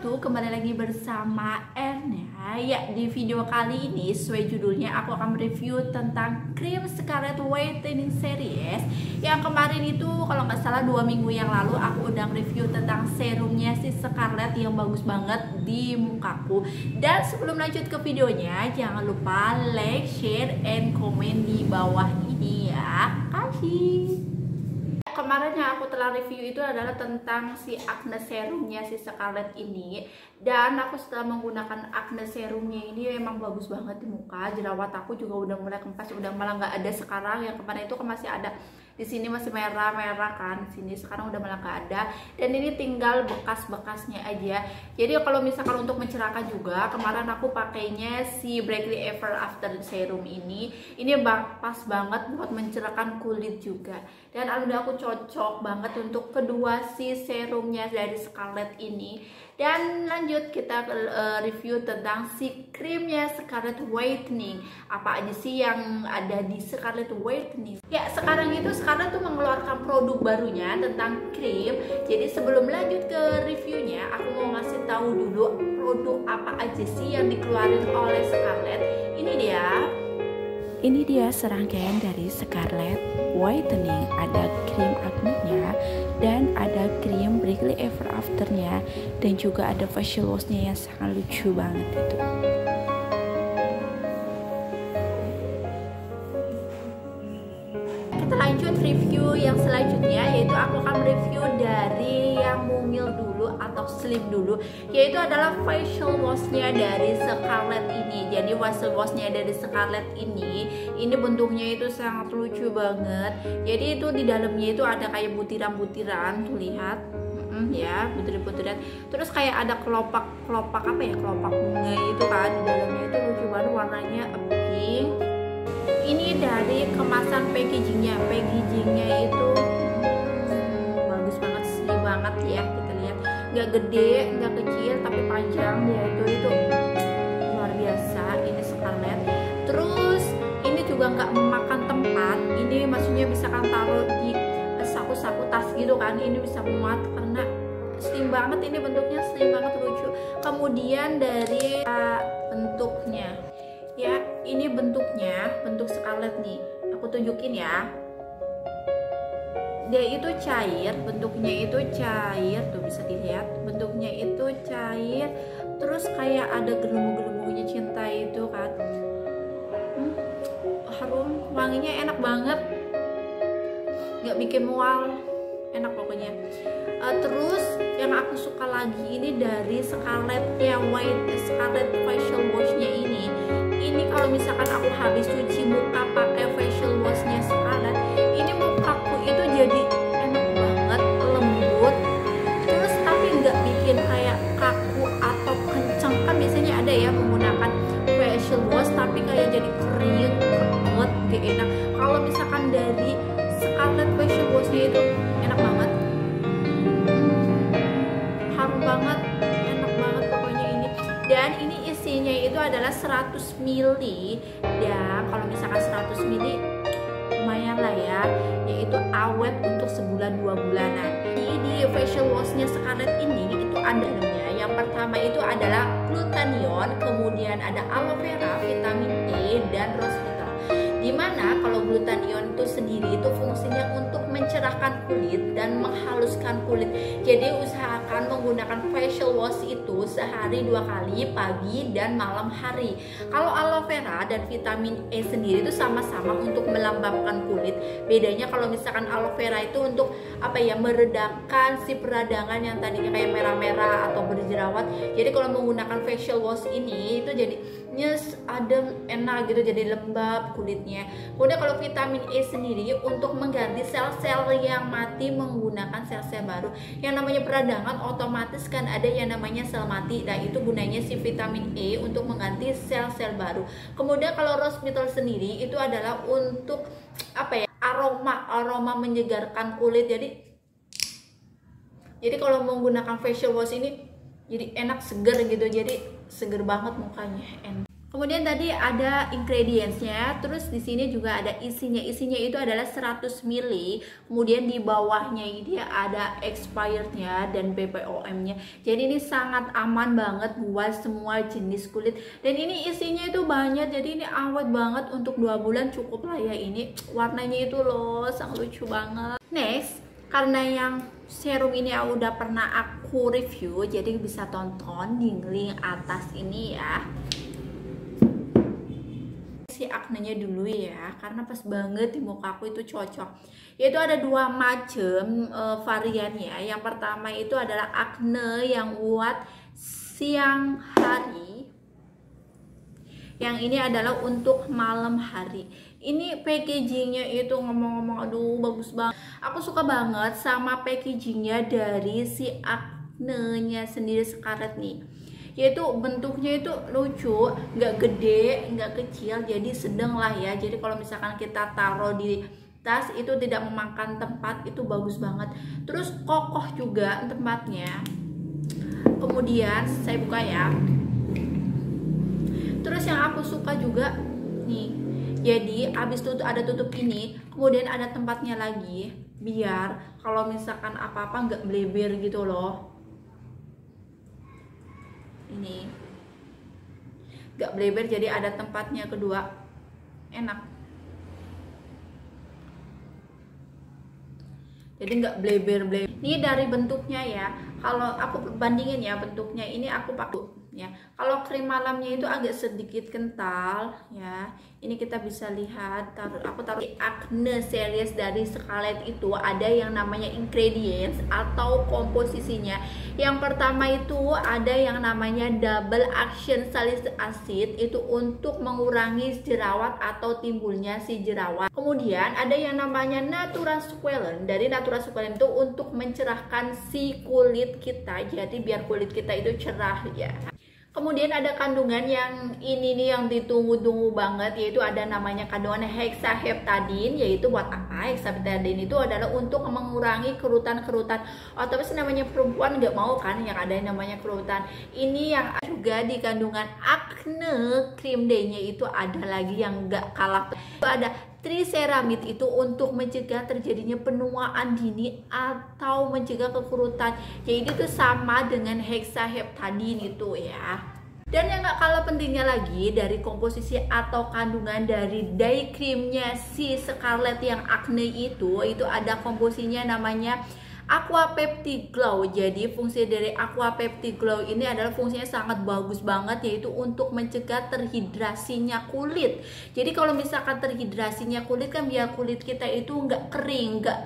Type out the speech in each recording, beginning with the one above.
wabarakatuh. Kembali lagi bersama Erna. Ya, di video kali ini sesuai judulnya aku akan mereview tentang krim Scarlett Whitening Series. Yang kemarin itu kalau nggak salah 2 minggu yang lalu aku udah review tentang serumnya si Scarlett yang bagus banget di mukaku. Dan sebelum lanjut ke videonya, jangan lupa like, share, and comment di bawah ini ya. Kasih. Kemarin yang aku telah review itu adalah tentang si acne serumnya si Scarlett ini. Dan aku setelah menggunakan acne serumnya ini memang bagus banget di muka. Jerawat aku juga udah mulai kempas, udah malah nggak ada sekarang. Yang kemarin itu kan masih ada, di sini masih merah-merah kan, di sini sekarang udah malah nggak ada. Dan ini tinggal bekas-bekasnya aja. Jadi kalau misalkan untuk mencerahkan juga, kemarin aku pakainya si Brightly Ever After serum ini pas banget buat mencerahkan kulit juga. Dan udah aku cocok banget untuk kedua si serumnya dari Scarlett ini. Dan lanjut kita review tentang si krimnya Scarlett Whitening. Apa aja sih yang ada di Scarlett Whitening? Ya, sekarang itu Scarlett tuh mengeluarkan produk barunya tentang krim. Jadi sebelum lanjut ke reviewnya, aku mau ngasih tahu dulu produk apa aja sih yang dikeluarin oleh Scarlett. Ini dia serangkaian dari Scarlett Whitening. Ada krim acne-nya dan ada krim Brightly Ever After-nya, dan juga ada facial wash-nya yang sangat lucu banget itu. Kita lanjut review yang selanjutnya, yaitu aku akan review dari yang mumil dulu atau slim dulu, yaitu adalah facial wash-nya dari Scarlett ini. Jadi facial wash-nya dari Scarlett ini bentuknya itu sangat lucu banget. Jadi itu di dalamnya itu ada kayak butiran-butiran, tuh lihat. Ya, butiran-butiran. Terus kayak ada kelopak apa ya, kelopak bunga itu kan di dalamnya, itu lucu banget, warnanya pink. Ini dari kemasan packagingnya itu bagus banget, slim banget ya, kita lihat. Nggak gede, nggak kecil, tapi panjang dia itu luar biasa. Ini Scarlett. Terus ini juga nggak memakan tempat. Ini maksudnya bisa kan taruh di saku-saku tas gitu kan. Ini bisa muat karena slim banget, ini bentuknya slim banget, lucu. Kemudian dari bentuknya, ya ini bentuknya, bentuk Scarlett nih, aku tunjukin ya. Dia itu cair, bentuknya itu cair, tuh bisa dilihat, bentuknya itu cair. Terus kayak ada gelembung-gelembungnya cinta itu kan. Harum, wanginya enak banget, nggak bikin mual, enak pokoknya. Terus yang aku suka lagi ini dari Scarlett facial wash-nya ini. Ini kalau misalkan aku habis cuci muka pakai facial wash-nya Scarlett, ini mukaku itu jadi enak banget, lembut. Terus tapi nggak bikin kayak kaku atau kenceng. Kan biasanya ada ya menggunakan facial wash tapi kayak jadi kering, banget, gak enak. Kalau misalkan dari Scarlett facial wash-nya itu enak banget, harum banget, enak banget pokoknya ini. Dan ini isinya itu adalah 100 ml. Dan kalau misalkan 100 ml lumayan lah ya, yaitu awet untuk sebulan 2 bulanan. Di facial wash-nya Scarlett ini itu ada dalamnya. Yang pertama itu adalah glutathione, kemudian ada aloe vera, vitamin E, dan rose petal. Dimana kalau glutathione itu sendiri itu fungsinya untuk mencerahkan kulit dan menghaluskan kulit. Jadi usahakan menggunakan facial wash itu sehari 2 kali, pagi dan malam hari. Kalau aloe vera dan vitamin E sendiri itu sama-sama untuk melembabkan kulit. Bedanya kalau misalkan aloe vera itu untuk apa ya, meredakan si peradangan yang tadinya kayak merah-merah atau berjerawat. Jadi kalau menggunakan facial wash ini itu jadinya adem, enak gitu, jadi lembab kulitnya. Kemudian kalau vitamin E sendiri untuk mengganti sel-sel yang mati menggunakan sel-sel baru. Yang namanya peradangan otomatis kan ada yang namanya sel mati. Nah itu gunanya si vitamin E untuk mengganti sel-sel baru. Kemudian kalau rose petal sendiri itu adalah untuk apa ya, aroma menyegarkan kulit. Jadi kalau menggunakan facial wash ini jadi enak, seger gitu, jadi seger banget mukanya, enak. Kemudian tadi ada ingredientsnya, terus di sini juga ada isinya. Isinya itu adalah 100 ml. Kemudian di bawahnya ini ada expirednya dan BPOM-nya. Jadi ini sangat aman banget buat semua jenis kulit. Dan ini isinya itu banyak, jadi ini awet banget untuk 2 bulan cukup lah ya. Ini warnanya itu loh, sangat lucu banget. Next, karena yang serum ini udah pernah aku review, jadi bisa tonton di link atas ini ya. Si aknenya dulu ya, karena pas banget di muka aku itu cocok. Yaitu ada 2 macam variannya. Yang pertama itu adalah akne yang buat siang hari. Yang ini adalah untuk malam hari. Ini packagingnya itu ngomong-ngomong aduh bagus banget. Aku suka banget sama packagingnya dari si aknenya sendiri Scarlett nih. Yaitu bentuknya itu lucu, nggak gede, nggak kecil, jadi sedang lah ya. Jadi kalau misalkan kita taruh di tas itu tidak memakan tempat, itu bagus banget. Terus kokoh juga tempatnya. Kemudian saya buka ya. Terus yang aku suka juga nih, jadi abis itu ada tutup ini, kemudian ada tempatnya lagi, biar kalau misalkan apa-apa nggak bleber gitu loh. Ini gak bleber, jadi ada tempatnya kedua, enak, jadi nggak bleber. Ini dari bentuknya ya, kalau aku bandingin ya bentuknya, ini aku pakai ya. Kalau krim malamnya itu agak sedikit kental ya. Ini kita bisa lihat, aku taruh Acne series dari Scarlett itu ada yang namanya ingredients atau komposisinya. Yang pertama itu ada yang namanya double action salicylic acid, itu untuk mengurangi jerawat atau timbulnya si jerawat. Kemudian ada yang namanya Natura Succulent. Dari Natura Succulent itu untuk mencerahkan si kulit kita, jadi biar kulit kita itu cerah ya. Kemudian ada kandungan yang ini nih yang ditunggu-tunggu banget, yaitu ada namanya kandungan hexaheptadin. Yaitu buat apa? Hexaheptadin itu adalah untuk mengurangi kerutan-kerutan. Otomatis namanya perempuan nggak mau kan yang ada yang namanya kerutan. Ini yang juga di kandungan acne cream day-nya itu ada lagi yang nggak kalah. Itu ada triceramide, itu untuk mencegah terjadinya penuaan dini atau mencegah kekurutan. Jadi itu sama dengan hexaheptadin itu ya. Dan yang gak kalah pentingnya lagi dari komposisi atau kandungan dari day creamnya si Scarlett yang acne itu ada komposisinya namanya Aqua Peptide Glow. Jadi fungsi dari Aqua Peptide Glow ini adalah fungsinya sangat bagus banget, yaitu untuk mencegah terhidrasinya kulit. Jadi kalau misalkan terhidrasinya kulit kan biar kulit kita itu nggak kering, nggak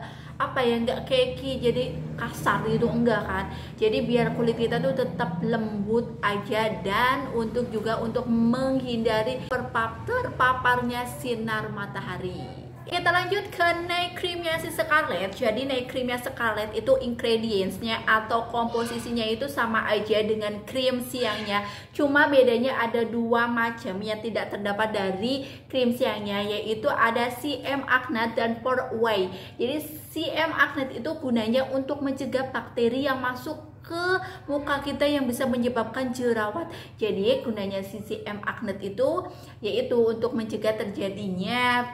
cakey, jadi kasar gitu, enggak kan. Jadi biar kulit kita tuh tetap lembut aja, dan untuk juga untuk menghindari terpaparnya sinar matahari. Kita lanjut ke night creamnya si Scarlett. Jadi night creamnya Scarlett itu ingredientsnya atau komposisinya itu sama aja dengan krim siangnya, cuma bedanya ada 2 macam yang tidak terdapat dari krim siangnya, yaitu ada CM Acne dan Pore Away. Jadi CM Acne itu gunanya untuk mencegah bakteri yang masuk ke muka kita yang bisa menyebabkan jerawat. Jadi gunanya si CM Acne itu yaitu untuk mencegah terjadinya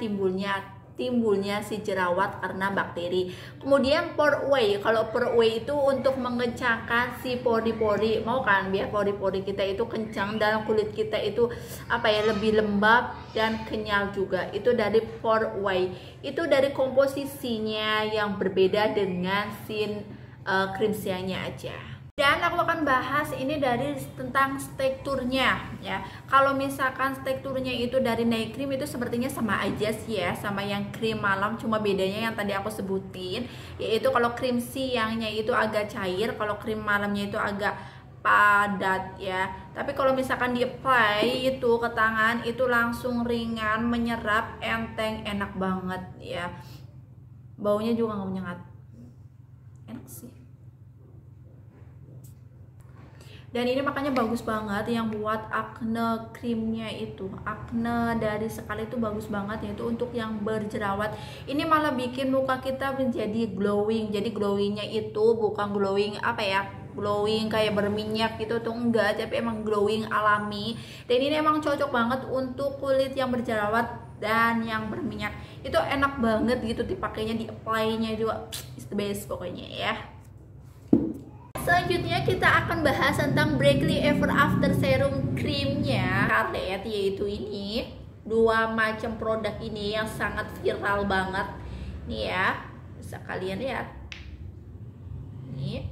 timbulnya si jerawat karena bakteri. Kemudian Pore Away, kalau Pore Away itu untuk mengencangkan si pori-pori, mau kan biar pori-pori kita itu kencang dan kulit kita itu lebih lembab dan kenyal juga. Itu dari Pore Away. Itu dari komposisinya yang berbeda dengan krim siangnya aja. Dan aku akan bahas ini dari tentang teksturnya ya. Kalau misalkan teksturnya itu dari night cream itu sepertinya sama aja sih ya, sama yang krim malam, cuma bedanya yang tadi aku sebutin, yaitu kalau krim siangnya itu agak cair, kalau krim malamnya itu agak padat ya. Tapi kalau misalkan di apply itu ke tangan itu langsung ringan, menyerap, enteng, enak banget ya. Baunya juga nggak menyengat, enak sih. Dan ini makanya bagus banget yang buat acne creamnya itu, acne dari Scarlett itu bagus banget, yaitu untuk yang berjerawat. Ini malah bikin muka kita menjadi glowing. Jadi glowingnya itu bukan glowing glowing kayak berminyak gitu tuh enggak, tapi emang glowing alami. Dan ini emang cocok banget untuk kulit yang berjerawat dan yang berminyak. Itu enak banget gitu dipakainya, di apply-nya juga is the best pokoknya ya. Selanjutnya kita akan bahas tentang Brightly Ever After Serum Creamnya Scarlett, yaitu ini dua macam produk ini yang sangat viral banget nih ya, bisa kalian lihat nih.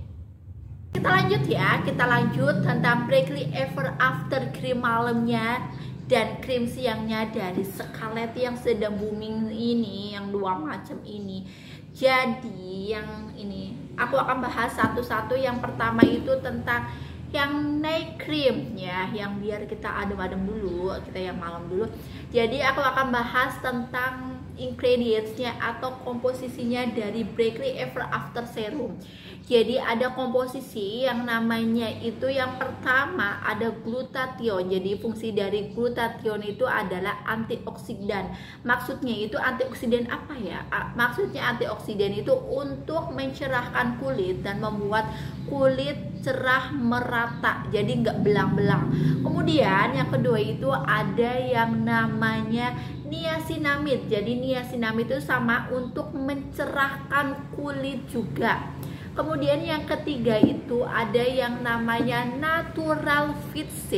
Kita lanjut ya, kita lanjut tentang Brightly Ever After Cream malamnya dan krim siangnya dari Scarlett yang sedang booming ini, yang dua macam ini. Jadi yang ini aku akan bahas satu-satu. Yang pertama itu tentang yang night cream ya, yang biar kita adem-adem dulu, kita yang malam dulu. Jadi aku akan bahas tentang ingredientsnya atau komposisinya dari Brightly Ever After Serum. Jadi ada komposisi yang namanya itu, yang pertama ada glutathione. Jadi fungsi dari glutathione itu adalah antioksidan. Maksudnya itu antioksidan apa ya? Maksudnya antioksidan itu untuk mencerahkan kulit dan membuat kulit cerah merata, jadi nggak belang-belang. Kemudian yang kedua itu ada yang namanya niacinamide. Jadi niacinamide itu sama untuk mencerahkan kulit juga. Kemudian yang ketiga itu ada yang namanya Natural Fit C.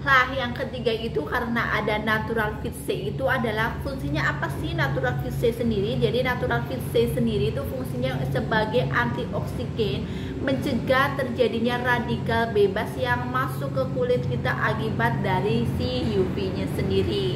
Lah yang ketiga itu karena ada Natural Fit C itu adalah fungsinya apa sih Natural Fit C sendiri? Jadi Natural Fit C sendiri itu fungsinya sebagai antioksigen, mencegah terjadinya radikal bebas yang masuk ke kulit kita akibat dari si UV-nya sendiri.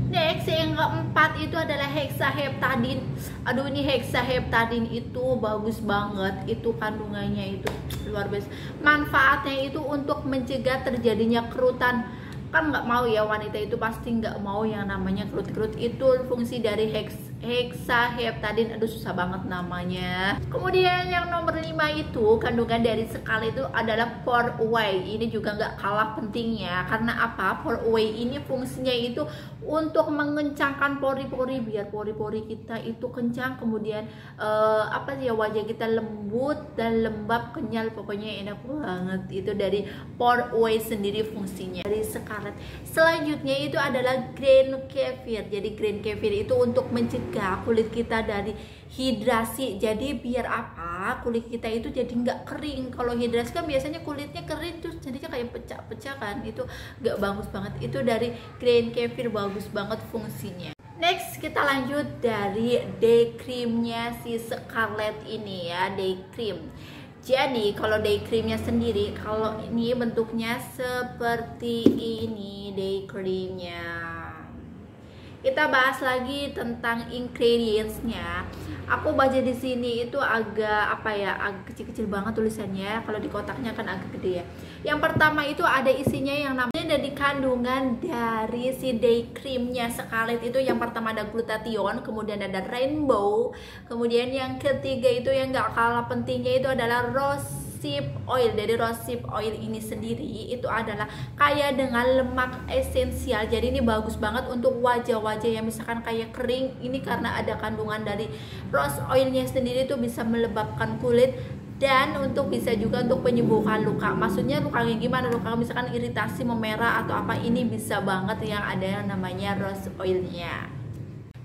Next, yang keempat itu adalah hexaheptadin. Aduh, ini hexaheptadin itu bagus banget, itu kandungannya itu luar biasa. Manfaatnya itu untuk mencegah terjadinya kerutan. Kan nggak mau ya, wanita itu pasti nggak mau yang namanya kerut-kerut. Itu fungsi dari hexaheptadin. Aduh, susah banget namanya. Kemudian yang nomor 5 itu kandungan dari Scarlett itu adalah Pore Away. Ini juga nggak kalah pentingnya. Karena apa? Pore Away ini fungsinya itu untuk mengencangkan pori-pori, biar pori-pori kita itu kencang. Kemudian apa sih ya, wajah kita lembut dan lembab, kenyal, pokoknya enak banget. Itu dari Pore Away sendiri fungsinya dari Scarlett. Selanjutnya itu adalah green kefir. Jadi green kefir itu untuk mencegah kulit kita dari hidrasi. Jadi biar apa? Kulit kita itu jadi nggak kering. Kalau hidrasi kan biasanya kulitnya kering terus jadinya kayak pecah-pecah kan. Itu nggak bagus banget. Itu dari green kefir bagus banget fungsinya. Next kita lanjut dari day creamnya si Scarlett ini ya, day cream. Jadi kalau day creamnya sendiri, kalau ini bentuknya seperti ini day creamnya. Kita bahas lagi tentang ingredientsnya. Aku baca di sini itu agak apa ya, agak kecil-kecil banget tulisannya. Kalau di kotaknya kan agak gede ya. Yang pertama itu ada isinya yang namanya dari kandungan dari si day creamnya Scarlett itu. Yang pertama ada glutathione, kemudian ada rainbow, kemudian yang ketiga itu yang gak kalah pentingnya itu adalah rosehip oil. Dari rosehip oil ini sendiri itu adalah kaya dengan lemak esensial. Jadi ini bagus banget untuk wajah-wajah yang misalkan kayak kering. Ini karena ada kandungan dari rose oilnya sendiri itu bisa melembabkan kulit. Dan untuk bisa juga untuk penyembuhan luka. Maksudnya lukanya gimana? Luka misalkan iritasi, memerah atau apa, ini bisa banget yang ada yang namanya rose oilnya.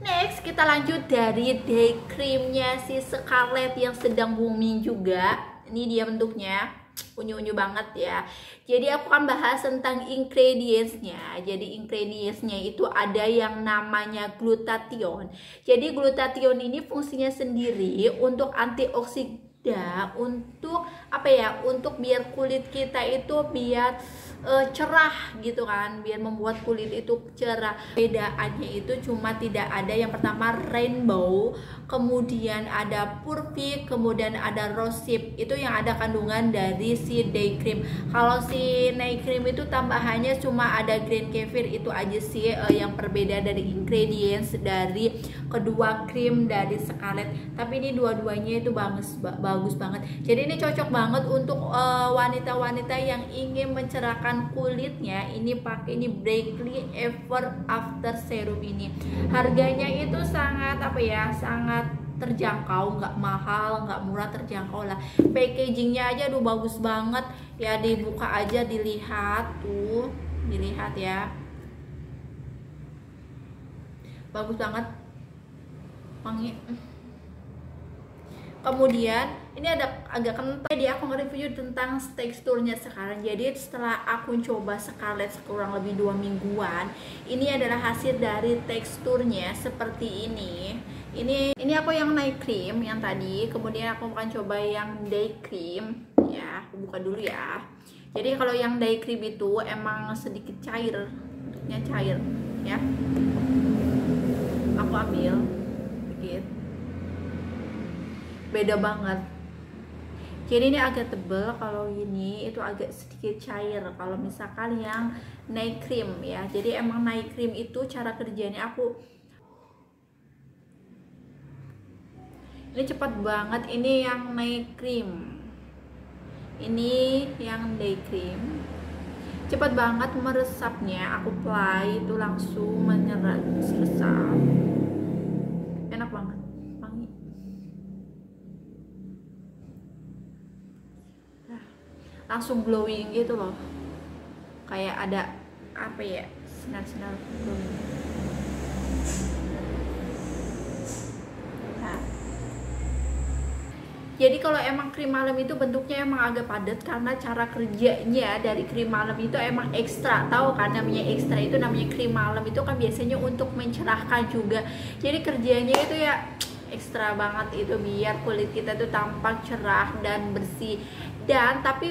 Next kita lanjut dari day creamnya si Scarlett yang sedang booming juga. Ini dia bentuknya, unyu-unyu banget ya. Jadi aku akan bahas tentang ingredientsnya. Jadi ingredientsnya itu ada yang namanya glutathione. Jadi glutathione ini fungsinya sendiri untuk antioksidan, untuk apa ya, untuk biar kulit kita itu biar cerah gitu kan, biar membuat kulit itu cerah. Bedaannya itu cuma tidak ada yang pertama rainbow, kemudian ada purify, kemudian ada rosehip. Itu yang ada kandungan dari si day cream. Kalau si night cream itu tambahannya cuma ada green kefir. Itu aja sih yang berbeda dari ingredients dari kedua krim dari Scarlett. Tapi ini dua-duanya itu bagus banget. Jadi ini cocok banget untuk wanita-wanita yang ingin mencerahkan kulitnya. Ini pakai ini Brightly Ever After Serum ini. Harganya itu sangat apa ya, sangat terjangkau, nggak mahal, nggak murah, terjangkau lah. Packagingnya aja aduh bagus banget ya, dibuka aja dilihat tuh, dilihat ya, bagus banget, wangi. Kemudian ini ada agak kental, jadi aku nge-review tentang teksturnya sekarang. Jadi setelah aku coba Scarlett kurang lebih 2 mingguan, ini adalah hasil dari teksturnya seperti ini. Ini aku yang night cream yang tadi, kemudian aku akan coba yang day cream ya. Aku buka dulu ya. Jadi kalau yang day cream itu emang sedikit cair, cair ya. Aku ambil sedikit. Beda banget. Jadi ini agak tebal, kalau ini itu agak sedikit cair. Kalau misalkan yang night cream ya, jadi emang night cream itu cara kerjanya ini cepat banget. Ini yang night cream, ini yang day cream, cepat banget meresapnya. Aku apply itu langsung menyerap, meresap, enak banget, wangi. Langsung glowing gitu loh, kayak ada apa ya, sinar-sinar glowing. Nah, jadi kalau emang krim malam itu bentuknya emang agak padat, karena cara kerjanya dari krim malam itu emang ekstra. Tahu kan namanya ekstra, itu namanya krim malam itu kan biasanya untuk mencerahkan juga. Jadi kerjanya itu ya ekstra banget itu, biar kulit kita tuh tampak cerah dan bersih. Dan tapi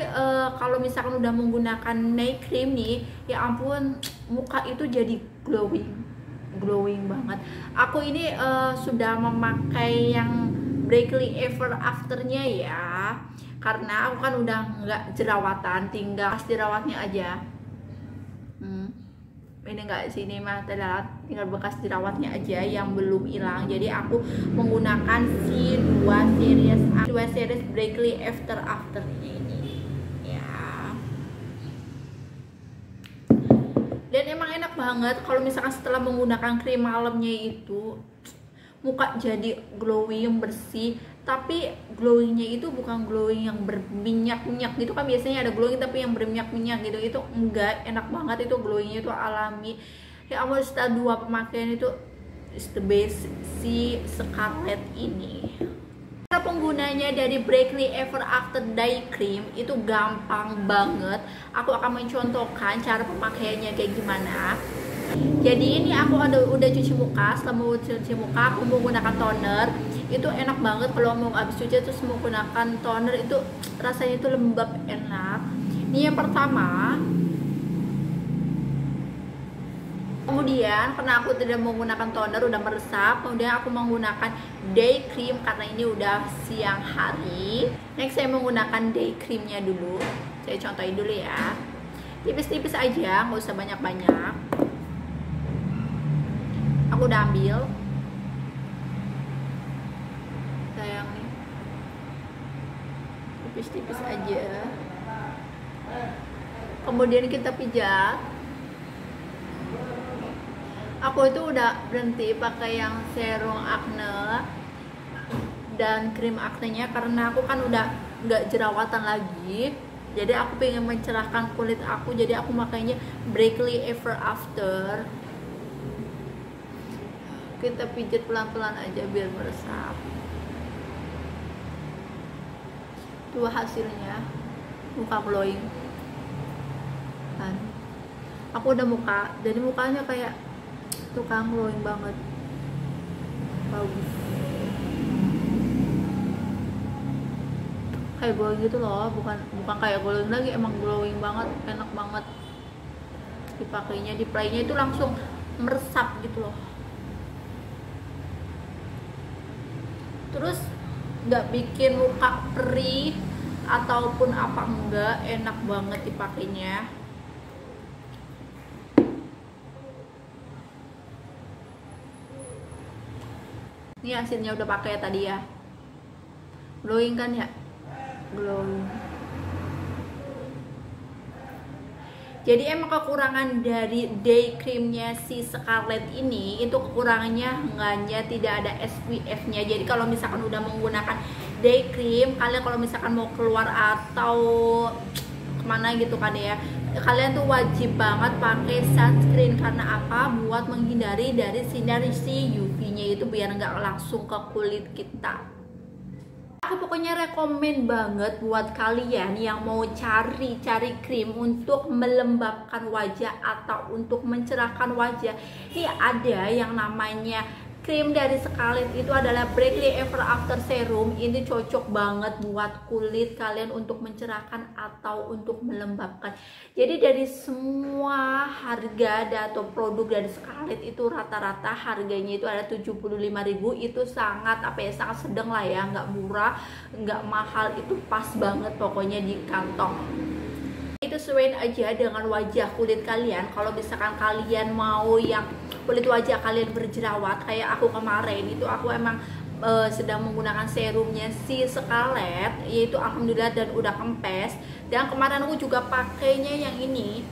kalau misalkan udah menggunakan night cream nih, ya ampun, muka itu jadi glowing banget. Aku ini sudah memakai yang Breakly Ever After-nya ya, karena aku kan udah nggak jerawatan, tinggal jerawatnya aja. Ini enggak, sini mah tinggal bekas jerawatnya aja yang belum hilang. Jadi aku menggunakan si dua series Breakly Ever After ini ya. Dan emang enak banget kalau misalkan setelah menggunakan krim malamnya itu muka jadi glowing, bersih. Tapi glowingnya itu bukan glowing yang berminyak-minyak gitu kan, biasanya ada glowing tapi yang berminyak-minyak gitu. Itu enggak, enak banget itu glowingnya, itu alami ya ampun. Setelah 2 pemakaian itu is the best si Scarlett ini. Cara penggunanya dari Breakly Ever After Day Cream itu gampang banget. Aku akan mencontohkan cara pemakaiannya kayak gimana. Jadi ini aku udah cuci muka. Setelah mau cuci muka, aku menggunakan toner. Itu enak banget kalau mau habis cuci terus menggunakan toner, itu rasanya itu lembab, enak. Ini yang pertama. Kemudian karena aku tidak menggunakan toner, udah meresap, kemudian aku menggunakan day cream karena ini udah siang hari. Next saya menggunakan day creamnya dulu. Saya contohin dulu ya. Tipis-tipis aja, nggak usah banyak-banyak. Aku udah ambil, sayang nih, tipis-tipis aja. Kemudian kita pijat. Aku itu udah berhenti pakai yang serum acne dan krim acnenya karena aku kan udah nggak jerawatan lagi. Jadi aku pengen mencerahkan kulit aku, jadi aku makainya Breakly Ever After. Kita pijat pelan-pelan aja biar meresap. Tuh hasilnya, muka glowing kan. Aku udah muka, jadi mukanya kayak tukang glowing banget, bagus, kayak glowing gitu loh, bukan kayak glowing lagi, emang glowing banget, enak banget dipakainya. Diplaynya itu langsung meresap gitu loh. Terus nggak bikin muka perih ataupun apa, enggak, enak banget dipakainya. Ini hasilnya udah pakai tadi ya, glowing kan ya, glowing. Jadi emang kekurangan dari day creamnya si Scarlett ini itu kekurangannya hanya tidak ada SPF-nya. Jadi kalau misalkan udah menggunakan day cream, kalian kalau misalkan mau keluar atau kemana gitu kan ya, kalian tuh wajib banget pakai sunscreen. Karena apa? Buat menghindari dari sinar si UV-nya itu biar nggak langsung ke kulit kita. Aku pokoknya rekomen banget buat kalian yang mau cari krim untuk melembabkan wajah atau untuk mencerahkan wajah. Ini ada yang namanya krim dari Scarlett, itu adalah Brightly Ever After Serum. Ini cocok banget buat kulit kalian untuk mencerahkan atau untuk melembabkan. Jadi dari semua harga atau produk dari Scarlett itu rata-rata harganya itu ada 75.000. Itu sangat sangat sedang lah ya, nggak murah, nggak mahal, itu pas banget pokoknya di kantong. Itu sesuaiin aja dengan wajah kulit kalian. Kalau misalkan kalian mau yang kulit wajah kalian berjerawat kayak aku kemarin, itu aku emang sedang menggunakan serumnya si Scarlett, yaitu alhamdulillah dan udah kempes. Dan kemarin aku juga pakainya yang ini,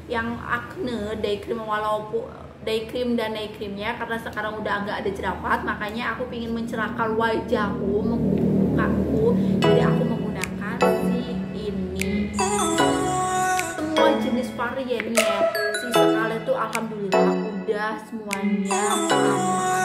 yang acne day cream, walaupun day cream dan night creamnya, karena sekarang udah agak ada jerawat, makanya aku ingin mencerahkan wajahku, mukaku, jadi aku menggunakan si ini. Semua jenis variannya si Scarlett tuh alhamdulillah udah semuanya aman.